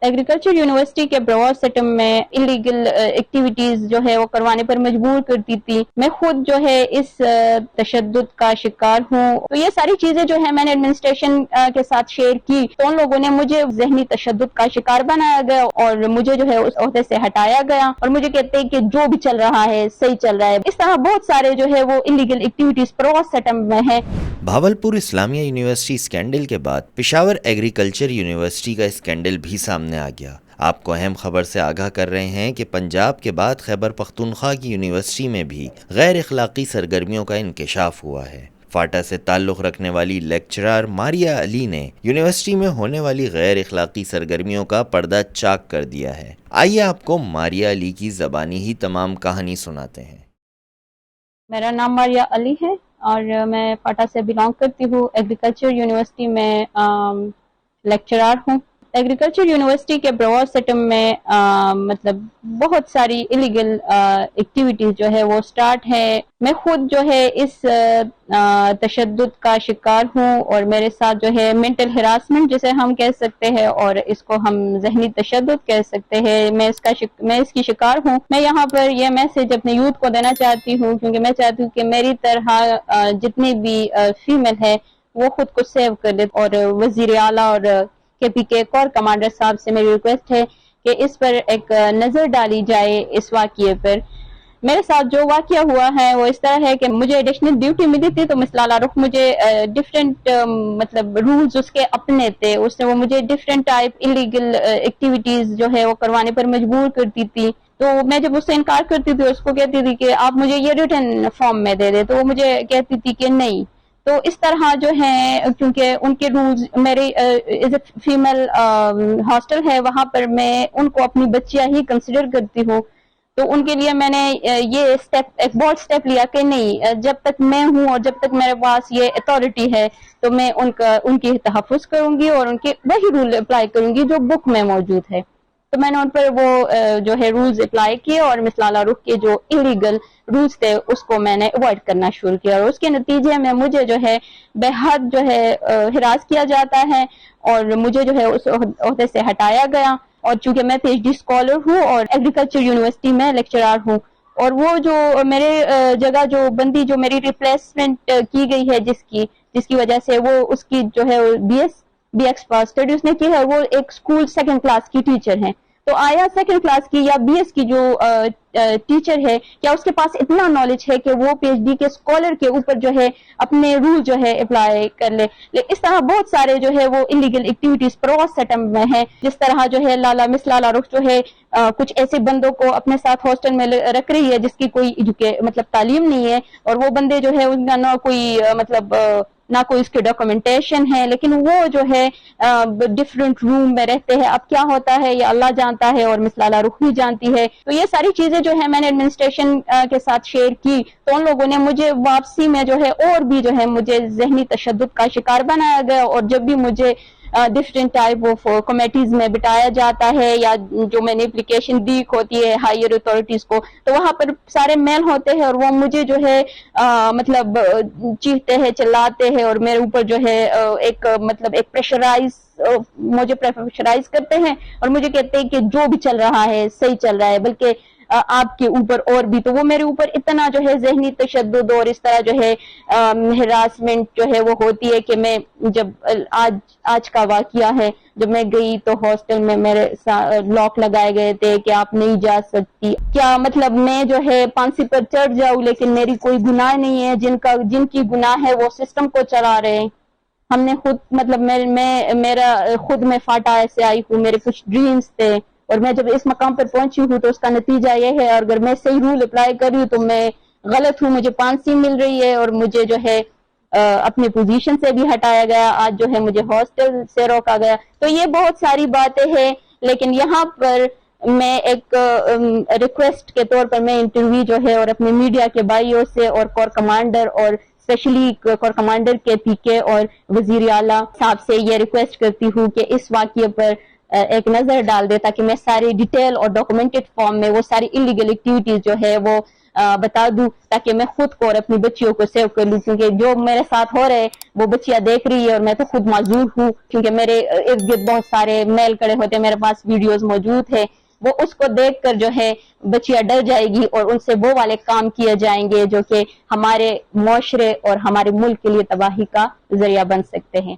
Agriculture university کے براور system میں illegal activities جو ہے وہ کروانے پر مجبور کرتی تھی. میں خود جو ہے اس تشدد کا شکار ہوں. تو یہ ساری چیزیں جو ہے میں نے ایڈمنسٹریشن کے ساتھ شیئر کی تو ان لوگوں نے مجھے ذہنی تشدد کا شکار بنایا گیا اور مجھے جو ہے اس عہدے سے ہٹایا گیا اور مجھے کہتے ہیں کہ جو بھی چل رہا ہے صحیح چل رہا ہے. اس طرح بہت سارے جو ہے وہ انلیگل ایکٹیویٹیز براور سسٹم میں ہیں. بھاولپور اسلامیہ یونیورسٹی اسکینڈل کے بعد پشاور ایگریکلچر یونیورسٹی کا اسکینڈل بھی سامنے آ گیا. آپ کو اہم خبر سے آگاہ کر رہے ہیں کہ پنجاب کے بعد خیبر پختونخوا کی یونیورسٹی میں بھی غیر اخلاقی سرگرمیوں کا انکشاف ہوا ہے. فاٹا سے تعلق رکھنے والی لیکچرر ماریا علی نے یونیورسٹی میں ہونے والی غیر اخلاقی سرگرمیوں کا پردہ چاک کر دیا ہے. آئیے آپ کو ماریا علی کی زبانی ہی تمام کہانی سناتے ہیں. میرا نام ماریا علی ہے اور میں فاٹا سے بلانگ کرتی ہوں. ایگریکلچر یونیورسٹی میں لیکچرار ہوں. ایگریکلچر یونیورسٹی کے براور سسٹم میں مطلب بہت ساری انلیگل ایکٹیویٹیز جو ہے وہ سٹارٹ ہے. میں خود جو ہے اس تشدد کا شکار ہوں اور میرے ساتھ جو ہے مینٹل ہراسمنٹ جسے ہم کہہ سکتے ہیں اور اس کو ہم ذہنی تشدد کہہ سکتے ہیں. میں اس کی شکار ہوں. میں یہاں پر یہ میسج اپنے یوتھ کو دینا چاہتی ہوں کیونکہ میں چاہتی ہوں کہ میری طرح جتنی بھی فیمیل ہے وہ خود کو سیو کر لے. اور وزیر اعلیٰ اور کے پی کے کور کمانڈر صاحب سے میری ریکویسٹ ہے کہ اس پر ایک نظر ڈالی جائے اس واقعے پر. میرے ساتھ جو واقعہ ہوا ہے وہ اس طرح ہے کہ مجھے ایڈیشنل ڈیوٹی ملی تھی تو مس لالا رخ مجھے ڈفرینٹ مطلب رولز اس کے اپنے تھے. اس نے وہ مجھے ڈفرینٹ ٹائپ انلیگل ایکٹیویٹیز جو ہے وہ کروانے پر مجبور کرتی تھی. تو میں جب اس سے انکار کرتی تھی اس کو کہتی تھی کہ آپ مجھے یہ ریٹن فارم میں دے دے تو وہ مجھے کہتی تھی کہ نہیں. تو اس طرح جو ہے کیونکہ ان کے رولز میری ایز اے فیمیل ہاسٹل ہے وہاں پر میں ان کو اپنی بچیاں ہی کنسیڈر کرتی ہوں. تو ان کے لیے میں نے یہ اسٹیپ ایک بولڈ اسٹیپ لیا کہ نہیں جب تک میں ہوں اور جب تک میرے پاس یہ اتھارٹی ہے تو میں ان کی تحفظ کروں گی اور ان کے وہی رول اپلائی کروں گی جو بک میں موجود ہے. تو میں نے ان پر وہ جو ہے رولز اپلائی کیے اور مس لالا رخ کے جو انلیگل رولز تھے اس کو میں نے اوائڈ کرنا شروع کیا اور اس کے نتیجے میں مجھے جو ہے بے حد جو ہے ہراس کیا جاتا ہے اور مجھے جو ہے اس عہدے سے ہٹایا گیا. اور چونکہ میں پی ایچ ڈی اسکالر ہوں اور ایگریکلچر یونیورسٹی میں لیکچرار ہوں اور وہ جو میرے جگہ جو بندی جو میری ریپلیسمنٹ کی گئی ہے جس کی وجہ سے وہ اس کی جو ہے بی ایکس پاس اسٹڈی اس نے کی ہے وہ ایک اسکول سیکنڈ کلاس کی ٹیچر ہیں. تو آیا سیکنڈ کلاس کی یا بی ایس کی جو ٹیچر ہے کیا اس کے پاس اتنا نالج ہے کہ وہ پی ایچ ڈی کے اسکالر کے اوپر جو ہے اپنے رول جو ہے اپلائی کر لے. اس طرح بہت سارے جو ہے وہ انلیگل ایکٹیویٹیز پروس سٹم میں ہیں. جس طرح جو ہے مس لالا رخ جو ہے کچھ ایسے بندوں کو اپنے ساتھ ہاسٹل میں رکھ رہی ہے جس کی کوئی مطلب تعلیم نہیں ہے اور وہ بندے جو ہے ان کا نہ کوئی مطلب نہ کوئی اس کے ڈاکومنٹیشن ہے لیکن وہ جو ہے ڈفرینٹ روم میں رہتے ہیں. اب کیا ہوتا ہے یہ اللہ جانتا ہے اور مس لالا رخ بھی جانتی ہے. تو یہ ساری چیزیں جو ہے میں نے ایڈمنسٹریشن کے ساتھ شیئر کی تو ان لوگوں نے مجھے واپسی میں جو ہے اور بھی جو ہے مجھے ذہنی تشدد کا شکار بنایا گیا اور جب بھی مجھے ڈفرینٹ ٹائپ آف کمیٹیز میں بٹایا جاتا ہے یا جو میں نے اپلیکیشن دی ہوتی ہے ہائر اتھارٹیز کو تو وہاں پر سارے میل ہوتے ہیں اور وہ مجھے جو ہے مطلب چیختے ہیں چلاتے ہیں اور میرے اوپر جو ہے ایک مطلب ایک مجھے پریشرائز کرتے ہیں اور مجھے کہتے ہیں کہ جو بھی چل رہا ہے صحیح چل رہا ہے بلکہ آپ کے اوپر اور بھی. تو وہ میرے اوپر اتنا جو ہے ذہنی تشدد اور اس طرح جو ہے ہراسمنٹ جو ہے وہ ہوتی ہے کہ میں جب آج کا واقعہ ہے جب میں گئی تو ہاسٹل میں میرے لاک لگائے گئے تھے کہ آپ نہیں جا سکتی. کیا مطلب میں جو ہے پھانسی پر چڑھ جاؤں لیکن میری کوئی گناہ نہیں ہے. جن کی گناہ ہے وہ سسٹم کو چلا رہے ہیں. ہم نے خود مطلب میرا خود میں فاٹا ایسے آئی ہوں. میرے کچھ ڈریمز تھے اور میں جب اس مقام پر پہنچی ہوں تو اس کا نتیجہ یہ ہے اور اگر میں صحیح رول اپلائی کر رہی ہوں تو میں غلط ہوں. مجھے پھانسی مل رہی ہے اور مجھے جو ہے اپنی پوزیشن سے بھی ہٹایا گیا. آج جو ہے مجھے ہاسٹل سے روکا گیا. تو یہ بہت ساری باتیں ہیں لیکن یہاں پر میں ایک ریکویسٹ کے طور پر میں انٹرویو جو ہے اور اپنے میڈیا کے بھائیوں سے اور کور کمانڈر اور اسپیشلی کور کمانڈر کے پی کے اور وزیر اعلیٰ صاحب سے یہ ریکویسٹ کرتی ہوں کہ اس واقعے پر ایک نظر ڈال دے تاکہ میں ساری ڈیٹیل اور ڈاکومنٹڈ فارم میں وہ ساری انلیگل ایکٹیویٹیز جو ہے وہ بتا دوں تاکہ میں خود کو اور اپنی بچیوں کو سیو کر لوں, کیونکہ جو میرے ساتھ ہو رہے وہ بچیاں دیکھ رہی ہے اور میں تو خود معذور ہوں, کیونکہ میرے ارد گرد بہت سارے میل کڑے ہوتے ہیں, میرے پاس ویڈیوز موجود ہے, وہ اس کو دیکھ کر جو ہے بچیاں ڈر جائے گی اور ان سے وہ والے کام کیے جائیں گے جو کہ ہمارے معاشرے اور ہمارے ملک کے لیے تباہی کا ذریعہ بن سکتے ہیں.